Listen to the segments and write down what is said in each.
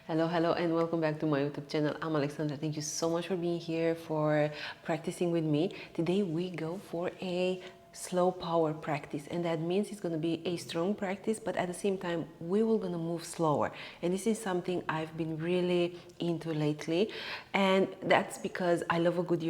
Hello, and welcome back to my YouTube channel. I'm Alexandra. Thank you so much for being here, for practicing with me. Today we go for a slow power practice, and that means it's going to be a strong practice, but at the same time we will going to move slower. And this is something I've been really into lately, and that's because I love a good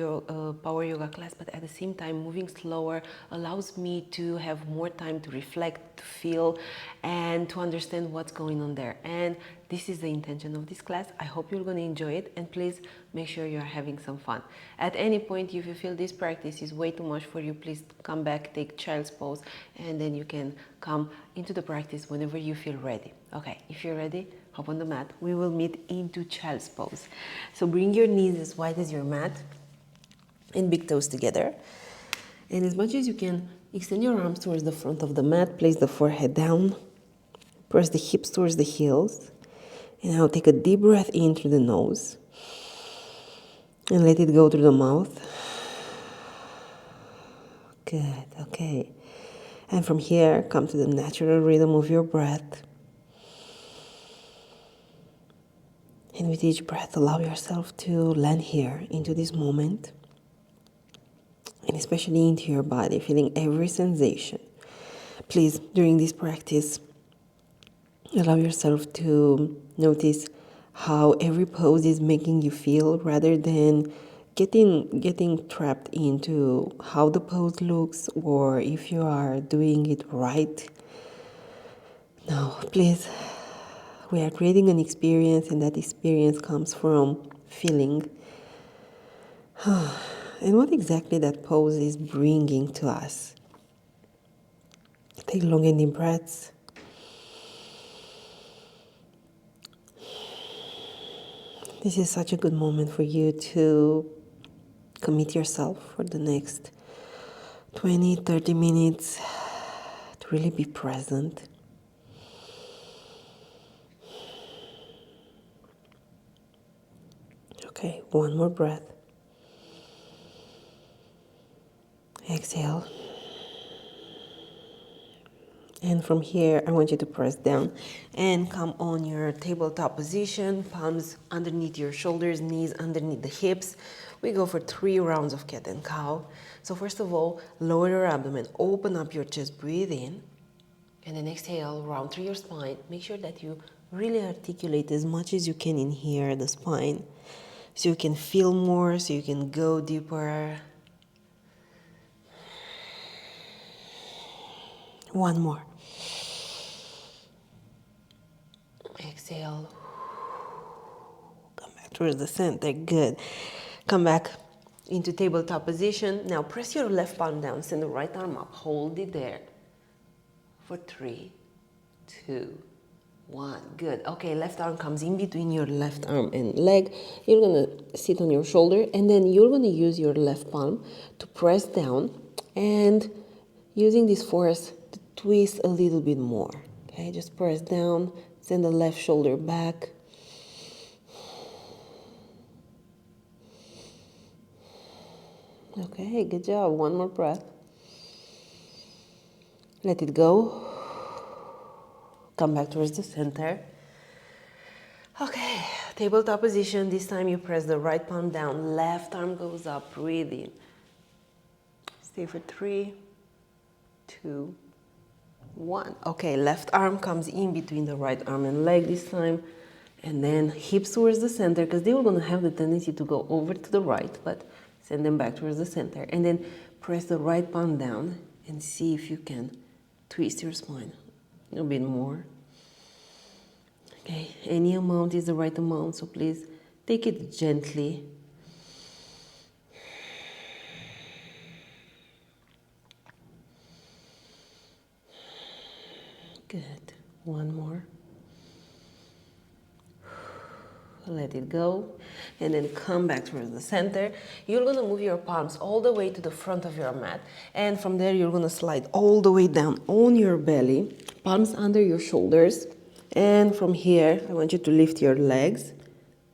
power yoga class, but at the same time moving slower allows me to have more time to reflect, to feel, and to understand what's going on there. And this is the intention of this class. I hope you're going to enjoy it, and please make sure you're having some fun. At any point, if you feel this practice is way too much for you, please come back, take child's pose, and then you can come into the practice whenever you feel ready. Okay, if you're ready, hop on the mat. We will meet into child's pose. So bring your knees as wide as your mat and big toes together. And as much as you can, extend your arms towards the front of the mat, place the forehead down, press the hips towards the heels. And now take a deep breath in through the nose and let it go through the mouth. Good, okay. And from here, come to the natural rhythm of your breath. And with each breath, allow yourself to land here into this moment, and especially into your body, feeling every sensation. Please, during this practice, allow yourself to notice how every pose is making you feel, rather than getting trapped into how the pose looks or if you are doing it right. No, please, we are creating an experience, and that experience comes from feeling and what exactly that pose is bringing to us. Take long and deep breaths. This is such a good moment for you to commit yourself for the next 20-30 minutes to really be present. Okay, one more breath. Exhale. And from here, I want you to press down and come on your tabletop position, palms underneath your shoulders, knees underneath the hips. We go for 3 rounds of cat and cow. So first of all, lower your abdomen, open up your chest, breathe in, and then exhale, round through your spine. Make sure that you really articulate as much as you can in here, the spine, so you can feel more, so you can go deeper. One more. Exhale. Come back towards the center. Good. Come back into tabletop position. Now press your left palm down. Send the right arm up. Hold it there for 3, 2, 1. Good. Okay, left arm comes in between your left arm and leg. You're going to sit on your shoulder, and then you're going to use your left palm to press down, and using this force to twist a little bit more. Okay, just press down, send the left shoulder back. Okay, good job. One more breath. Let it go. Come back towards the center. Okay, tabletop position. This time you press the right palm down, left arm goes up, breathe in. Stay for 3, 2, 1. Okay, left arm comes in between the right arm and leg this time. And then hips towards the center, because they were going to have the tendency to go over to the right, but send them back towards the center. And then press the right palm down and see if you can twist your spine a bit more. Okay, any amount is the right amount, so please take it gently. Good. One more. Let it go, and then come back towards the center. You're going to move your palms all the way to the front of your mat, and from there you're going to slide all the way down on your belly, palms under your shoulders. And from here, I want you to lift your legs,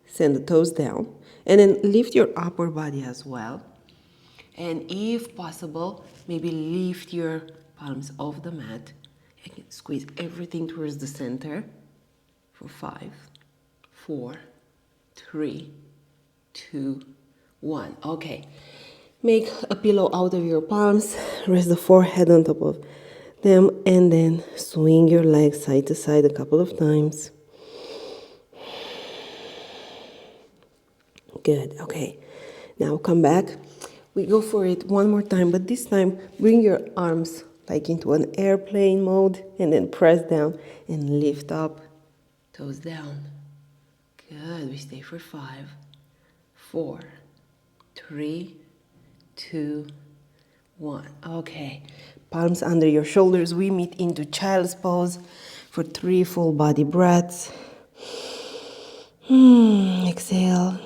send the toes down, and then lift your upper body as well. And if possible, maybe lift your palms off the mat and squeeze everything towards the center for 5, 4, 3, 2, 1. Okay. Make a pillow out of your palms. Rest the forehead on top of them and then swing your legs side to side a couple of times. Good. Okay. Now come back. We go for it one more time, but this time bring your arms like into an airplane mode and then press down and lift up. Toes down. Good. We stay for 5, 4, 3, 2, 1. Okay. Palms under your shoulders. We meet into child's pose for 3 full body breaths. Exhale.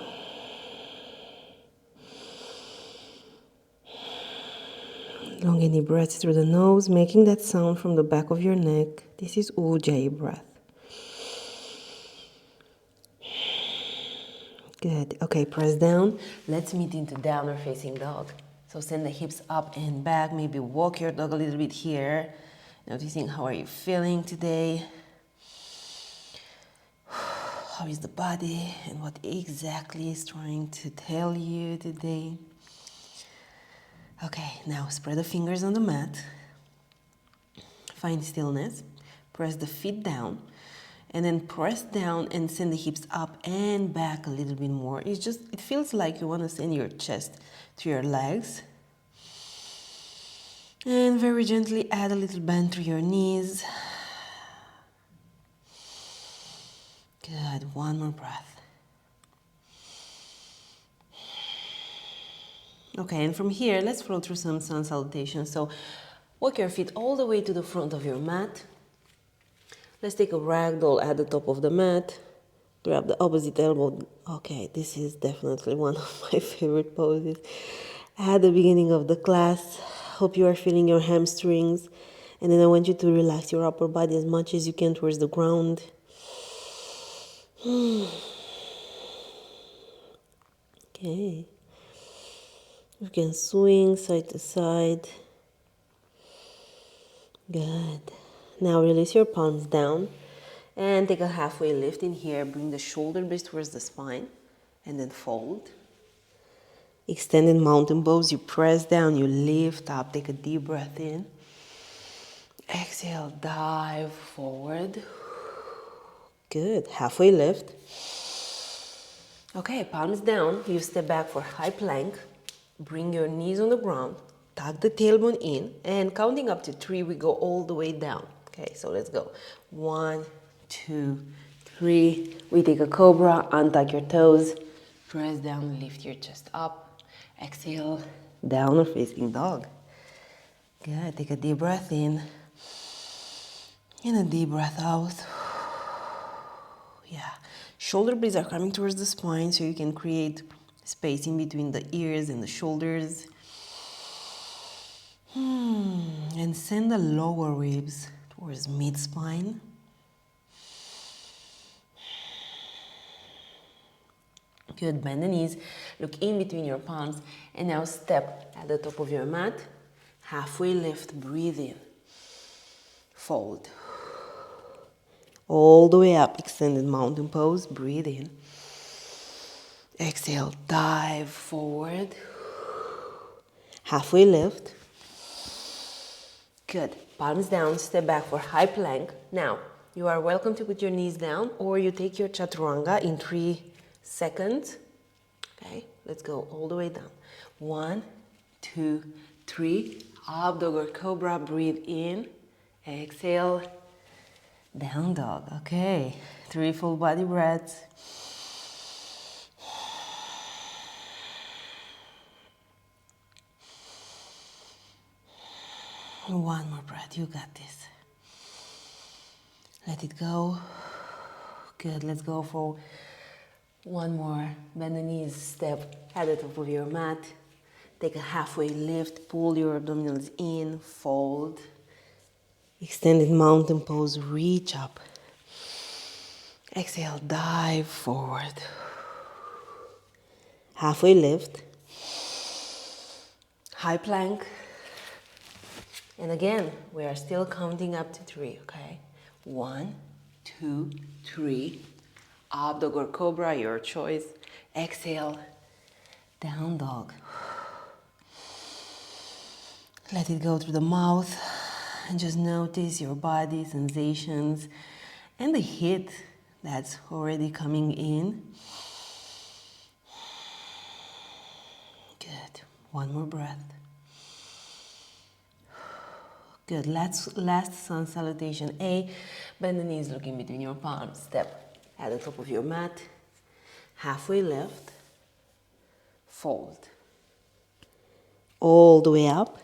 Long any breaths through the nose, making that sound from the back of your neck. This is Ujjayi breath. Good. Okay, press down. Let's meet into downward facing dog. So send the hips up and back. Maybe walk your dog a little bit here. Noticing how are you feeling today. How is the body and what exactly is trying to tell you today. Okay, now spread the fingers on the mat. Find stillness. Press the feet down. And then press down and send the hips up and back a little bit more. It feels like you want to send your chest to your legs. And very gently add a little bend to your knees. Good, one more breath. Okay, and from here, let's flow through some sun salutations. So walk your feet all the way to the front of your mat. Let's take a ragdoll at the top of the mat. Grab the opposite elbow. Okay, this is definitely one of my favorite poses at the beginning of the class. Hope you are feeling your hamstrings. And then I want you to relax your upper body as much as you can towards the ground. Okay. You can swing side to side. Good. Now release your palms down and take a halfway lift in here. Bring the shoulder blades towards the spine and then fold. Extended mountain pose. You press down, you lift up. Take a deep breath in. Exhale, dive forward. Good. Halfway lift. Okay, palms down. You step back for high plank. Bring your knees on the ground. Tuck the tailbone in. And counting up to 3, we go all the way down. Okay, so let's go. 1, 2, 3. We take a cobra. Untuck your toes. Press down. Lift your chest up. Exhale. Downward facing dog. Good. Take a deep breath in. And a deep breath out. Yeah. Shoulder blades are coming towards the spine so you can create space in between the ears and the shoulders. And send the lower ribs towards mid-spine. Good. Bend the knees. Look in between your palms. And now step at the top of your mat. Halfway lift. Breathe in. Fold. All the way up. Extended mountain pose. Breathe in. Exhale. Dive forward. Halfway lift. Good. Palms down. Step back for high plank. Now, you are welcome to put your knees down or you take your chaturanga in 3 seconds. Okay, let's go all the way down. 1, 2, 3. Up dog or cobra. Breathe in. Exhale. Down dog. Okay. 3 full body breaths. One more breath. You got this. Let it go. Good. Let's go for one more. Bend the knees. Step at the top of your mat. Take a halfway lift. Pull your abdominals in. Fold. Extended mountain pose. Reach up. Exhale. Dive forward. Halfway lift. High plank. And again, we are still counting up to 3, okay? 1, 2, 3. Up dog or cobra, your choice. Exhale, down dog. Let it go through the mouth and just notice your body sensations and the heat that's already coming in. Good. One more breath. Good. Last sun salutation. A. Bend the knees, looking between your palms. Step at the top of your mat. Halfway lift. Fold. All the way up.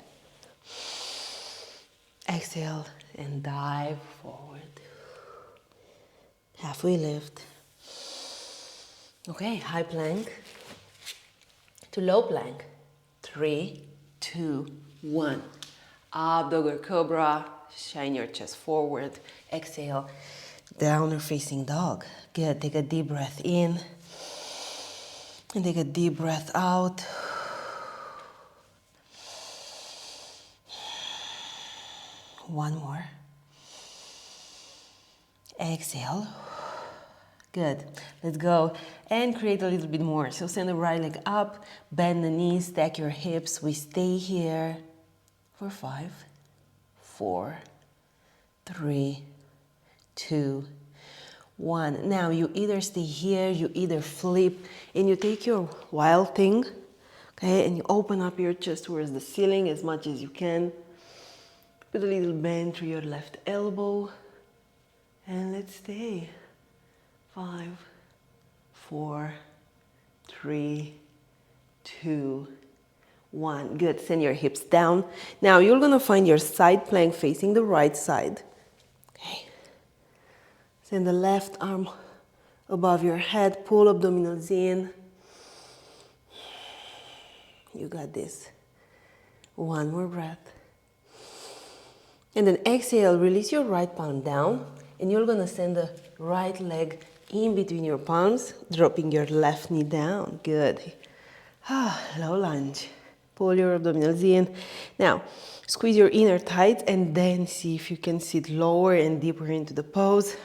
Exhale and dive forward. Halfway lift. Okay, high plank to low plank. 3, 2, 1. Up dog or cobra. Shine your chest forward. Exhale, downward facing dog. Good. Take a deep breath in and take a deep breath out. One more. Exhale. Good. Let's go and create a little bit more. So send the right leg up, bend the knees, stack your hips. We stay here for 5, 4, 3, 2, 1. Now you either stay here, you either flip, and you take your wild thing, okay, and you open up your chest towards the ceiling as much as you can. Put a little bend through your left elbow, and let's stay. 5, 4, 3, 2, 1. Good. Send your hips down. Now you're going to find your side plank facing the right side. Okay. Send the left arm above your head. Pull abdominals in. You got this. One more breath. And then exhale, release your right palm down. And you're going to send the right leg in between your palms, dropping your left knee down. Good. Low lunge. Pull your abdominals in. Now, squeeze your inner thighs and then see if you can sit lower and deeper into the pose.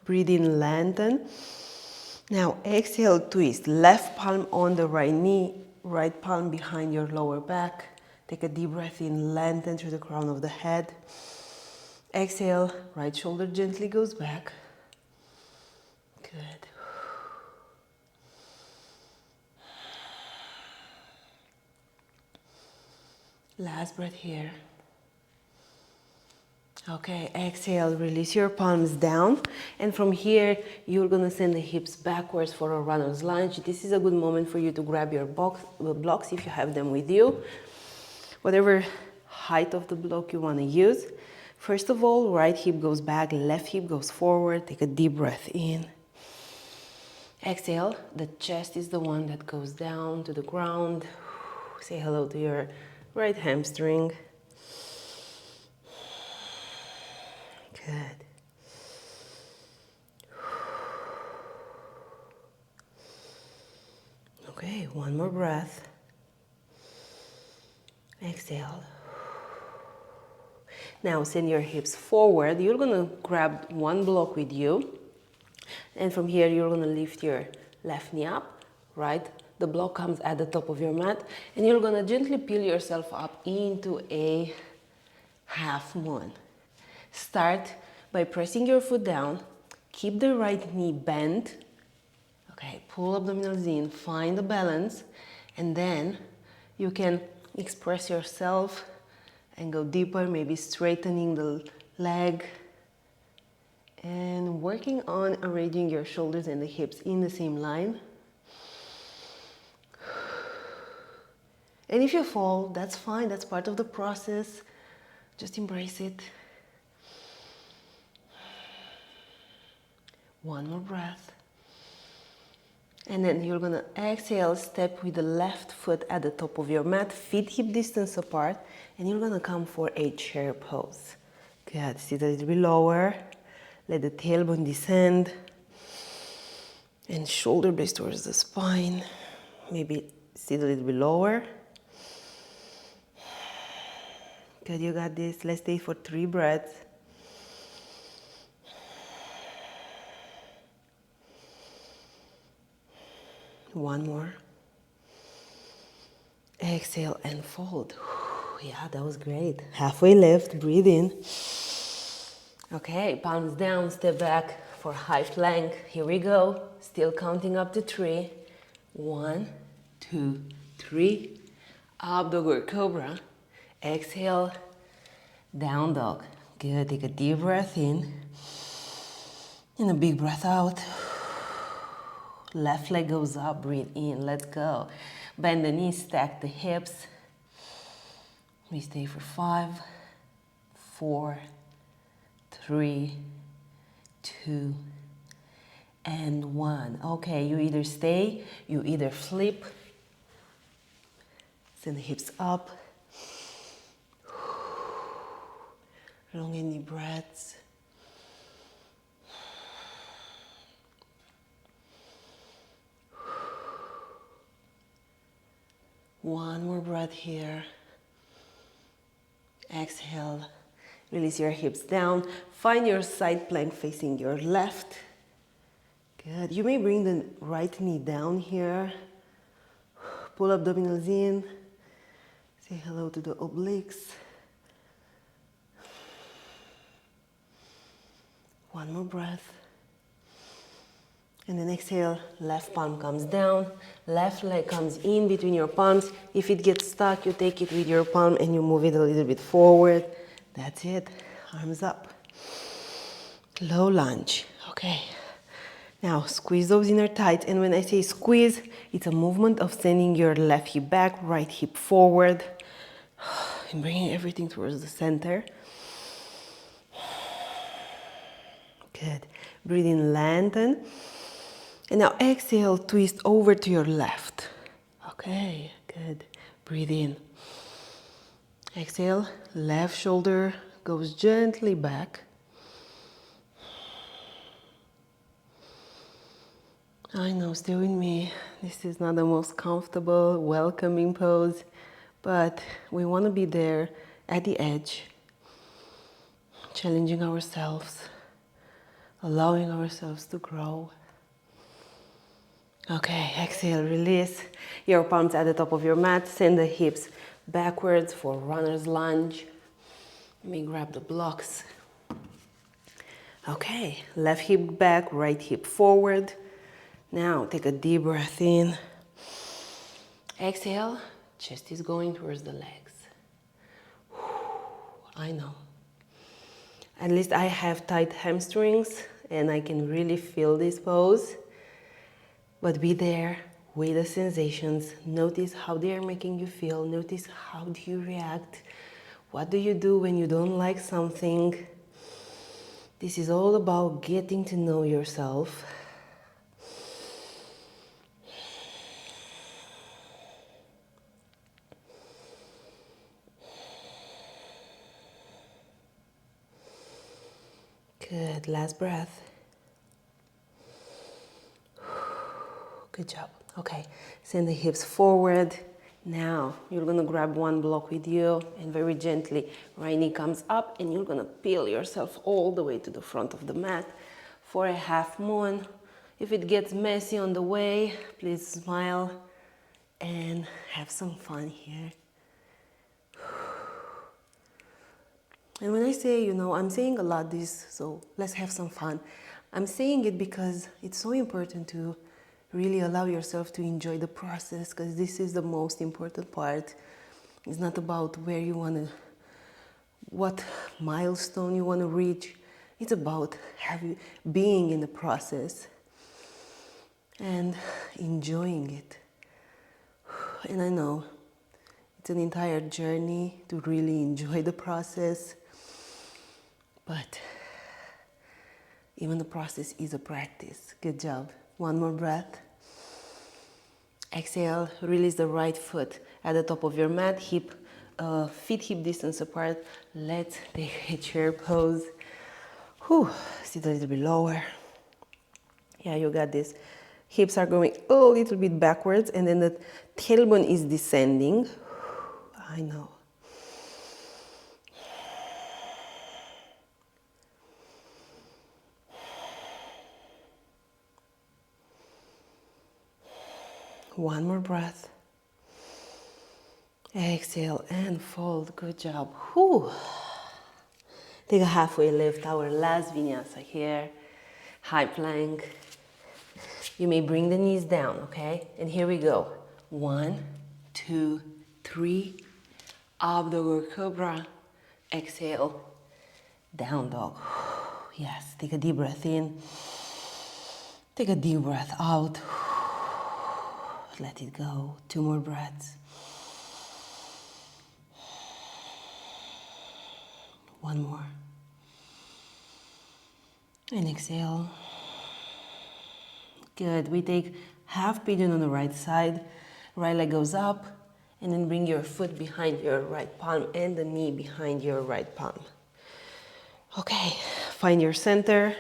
Breathe in, lengthen. Now, exhale, twist. Left palm on the right knee, right palm behind your lower back. Take a deep breath in, lengthen through the crown of the head. Exhale, right shoulder gently goes back. Good. Last breath here. Okay, exhale, release your palms down. And from here, you're gonna send the hips backwards for a runner's lunge. This is a good moment for you to grab your blocks if you have them with you. Whatever height of the block you wanna use. First of all, right hip goes back, left hip goes forward. Take a deep breath in. Exhale, the chest is the one that goes down to the ground. Say hello to your right hamstring. Good. Okay, one more breath. Exhale. Now send your hips forward. You're gonna grab one block with you. And from here, you're gonna lift your left knee up, right? The block comes at the top of your mat. And you're gonna gently peel yourself up into a half moon. Start by pressing your foot down. Keep the right knee bent. Okay, pull abdominals in, find the balance. And then you can express yourself and go deeper, maybe straightening the leg and working on arranging your shoulders and the hips in the same line. And if you fall, that's fine, that's part of the process. Just embrace it. One more breath. And then you're gonna exhale, step with the left foot at the top of your mat, feet hip distance apart, and you're gonna come for a chair pose. Good, sit a little bit lower, let the tailbone descend, and shoulder blades towards the spine. Maybe sit a little bit lower. Good, you got this. Let's stay for 3 breaths. One more. Exhale and fold. Yeah, that was great. Halfway lift, breathe in. Okay, palms down, step back for high plank. Here we go. Still counting up to 3. 1, 2, 3. Up dog or cobra. Exhale, down dog. Good, take a deep breath in. And a big breath out. Left leg goes up, breathe in, let's go. Bend the knees, stack the hips. We stay for 5, 4, 3, 2, and 1. Okay, you either stay, you either flip. Send the hips up. Long and deep breaths. One more breath here. Exhale. Release your hips down. Find your side plank facing your left. Good. You may bring the right knee down here. Pull abdominals in. Say hello to the obliques. One more breath. And then exhale, left palm comes down, left leg comes in between your palms. If it gets stuck, you take it with your palm and you move it a little bit forward. That's it, arms up. Low lunge, okay. Now squeeze those inner thighs, and when I say squeeze, it's a movement of sending your left hip back, right hip forward, and bringing everything towards the center. Good, breathe in, lengthen. And now exhale, twist over to your left. Okay, good. Breathe in. Exhale, left shoulder goes gently back. I know, stay with me. This is not the most comfortable, welcoming pose, but we want to be there at the edge, challenging ourselves, allowing ourselves to grow. Okay, exhale, release your palms at the top of your mat. Send the hips backwards for runner's lunge. Let me grab the blocks. Okay, left hip back, right hip forward. Now take a deep breath in. Exhale, chest is going towards the legs. I know. At least I have tight hamstrings and I can really feel this pose. But be there with the sensations. Notice how they are making you feel. Notice how do you react. What do you do when you don't like something? This is all about getting to know yourself. Good, last breath. Good job. Okay, send the hips forward. Now, you're gonna grab one block with you and very gently, right knee comes up and you're gonna peel yourself all the way to the front of the mat for a half moon. If it gets messy on the way, please smile and have some fun here. And when I say, I'm saying a lot this, so let's have some fun. I'm saying it because it's so important to really allow yourself to enjoy the process, because this is the most important part. It's not about where you want to, what milestone you want to reach. It's about being in the process and enjoying it. And I know it's an entire journey to really enjoy the process, but even the process is a practice. Good job. One more breath. Exhale, release the right foot at the top of your mat, feet hip distance apart. Let's take a chair pose. Sit a little bit lower. Yeah, you got this. Hips are going a little bit backwards and then the tailbone is descending. I know. One more breath. Exhale and fold. Good job. Whew. Take a halfway lift, our last vinyasa here. High plank. You may bring the knees down, okay? And here we go. 1, 2, 3. Up dog or cobra. Exhale. Down dog. Yes, take a deep breath in. Take a deep breath out. Let it go. 2 more breaths. 1 more. And exhale. Good. We take half pigeon on the right side. Right leg goes up. And then bring your foot behind your right palm and the knee behind your right palm. Okay. Find your center.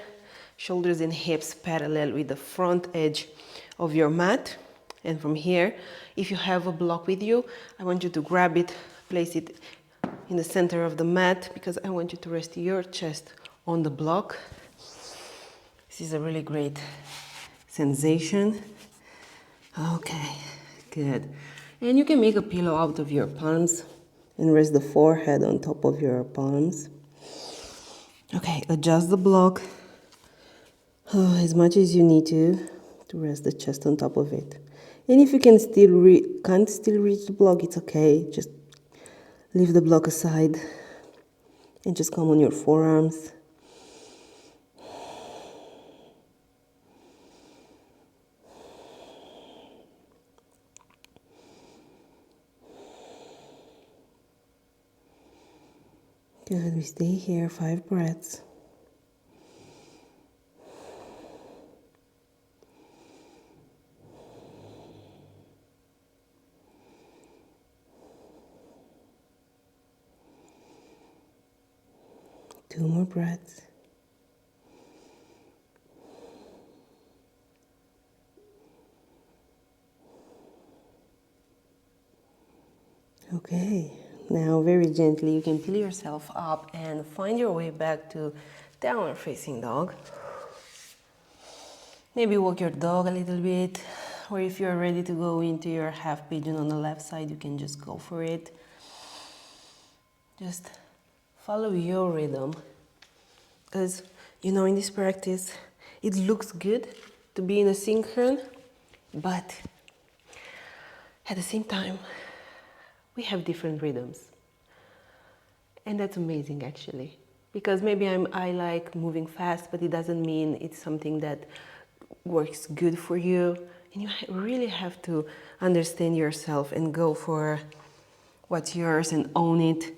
Shoulders and hips parallel with the front edge of your mat. And from here, if you have a block with you, I want you to grab it, place it in the center of the mat, because I want you to rest your chest on the block. This is a really great sensation. Okay, good. And you can make a pillow out of your palms and rest the forehead on top of your palms. Okay, adjust the block as much as you need to rest the chest on top of it. And if you can can't still reach the block, it's okay. Just leave the block aside and just come on your forearms. Good, we stay here, 5 breaths. Two more breaths. Okay, now very gently you can peel yourself up and find your way back to downward facing dog. Maybe walk your dog a little bit, or if you're ready to go into your half pigeon on the left side, you can just go for it. Just follow your rhythm, because you know, in this practice it looks good to be in a synchron, but at the same time we have different rhythms, and that's amazing actually, because maybe I like moving fast, but it doesn't mean it's something that works good for you, and you really have to understand yourself and go for what's yours and own it.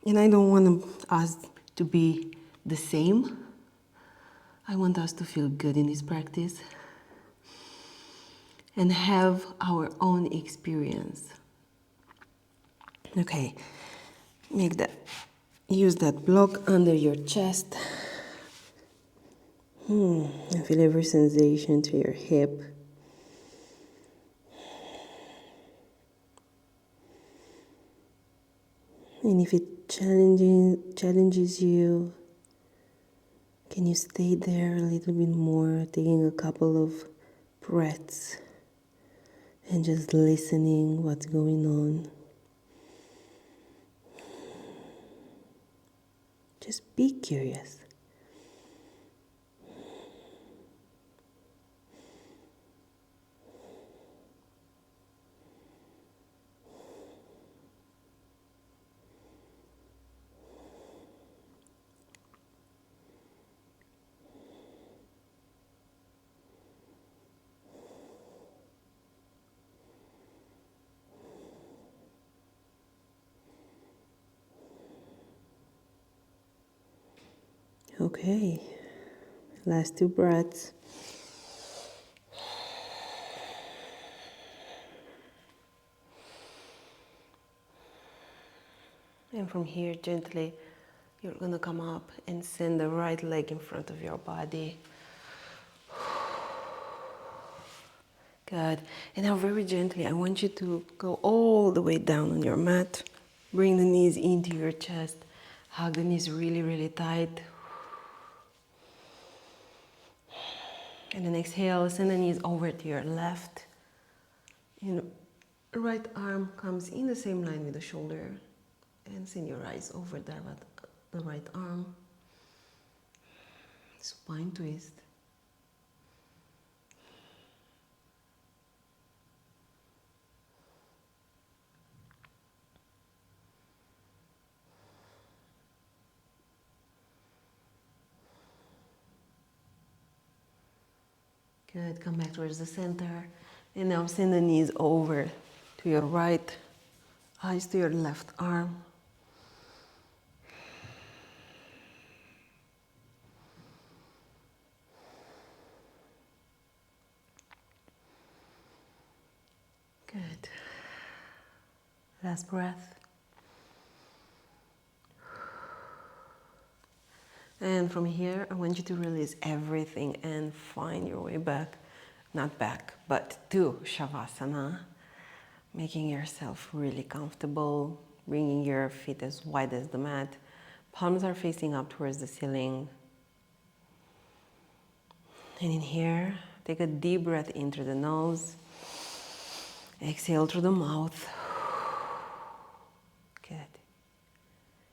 And I don't want us to be the same. I want us to feel good in this practice and have our own experience. Okay, use that block under your chest. And feel every sensation to your hip. And if it challenges you, can you stay there a little bit more, taking a couple of breaths and just listening what's going on. Just be curious. Okay, last 2 breaths. And from here, gently, you're gonna come up and send the right leg in front of your body. Good. And now very gently, I want you to go all the way down on your mat. Bring the knees into your chest. Hug the knees really, really tight. And then exhale, send the knees over to your left. And right arm comes in the same line with the shoulder, and send your eyes over the right arm. Spine twist. Good, come back towards the center. And now send the knees over to your right, eyes to your left arm. Good. Last breath. And from here, I want you to release everything and find your way back, not back, but to Shavasana, making yourself really comfortable, bringing your feet as wide as the mat. Palms are facing up towards the ceiling. And in here, take a deep breath in through the nose. Exhale through the mouth. Good.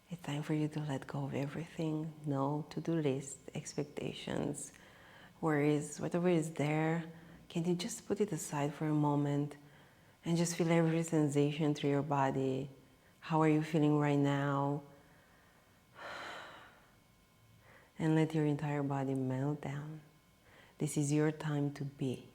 It's time for you to let go of everything. No to-do list, expectations, worries, whatever is there. Can you just put it aside for a moment and just feel every sensation through your body? How are you feeling right now? And let your entire body melt down. This is your time to be.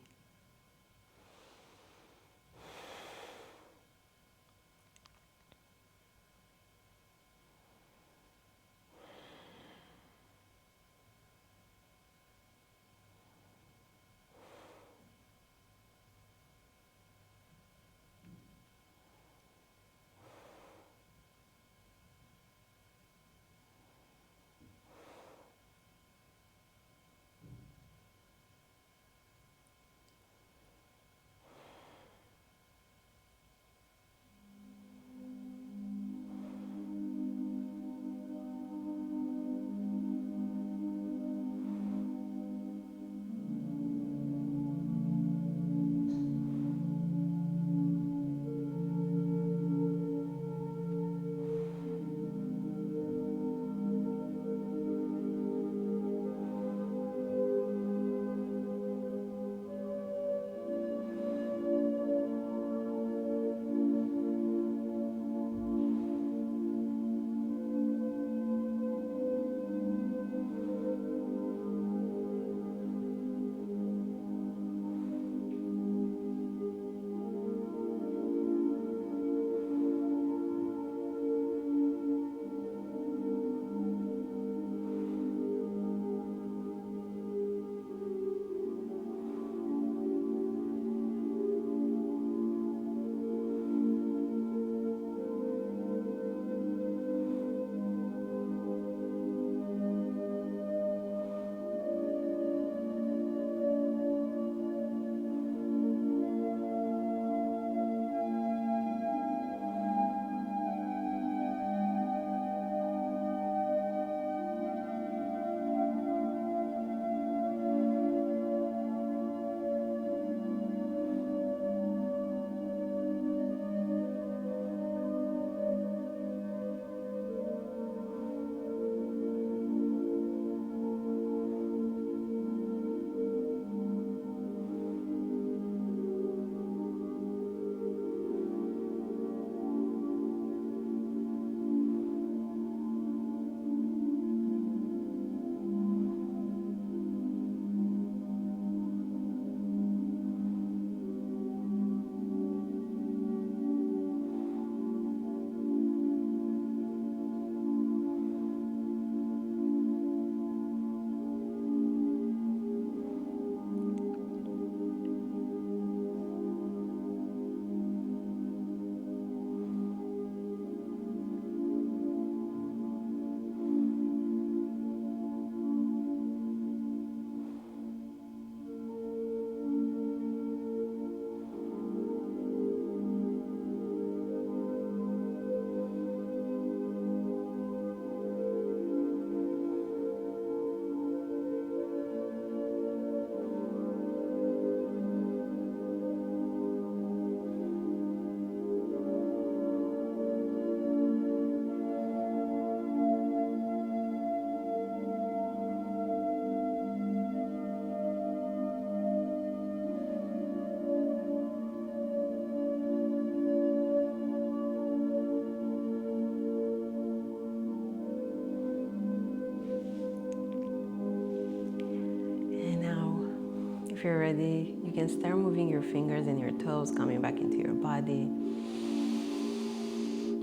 If you're ready, you can start moving your fingers and your toes, coming back into your body.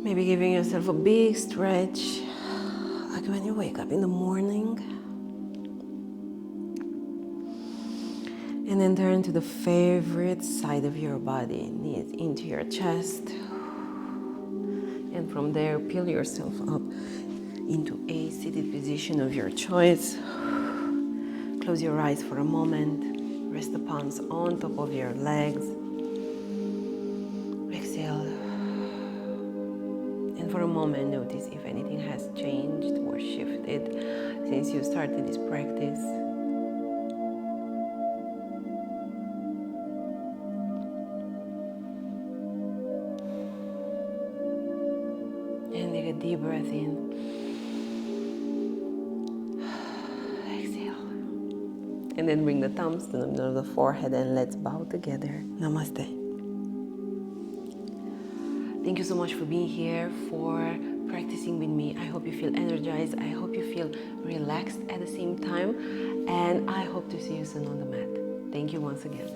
Maybe giving yourself a big stretch, like when you wake up in the morning. And then turn to the favorite side of your body, knees into your chest. And from there, peel yourself up into a seated position of your choice. Close your eyes for a moment. Rest the palms on top of your legs. Exhale. And for a moment, notice if anything has changed or shifted since you started this practice. And take a deep breath in. Exhale. And then bring the thumbs to the middle of the forehead and let's bow together. Namaste. Thank you so much for being here, for practicing with me. I hope you feel energized. I hope you feel relaxed at the same time. And I hope to see you soon on the mat. Thank you once again.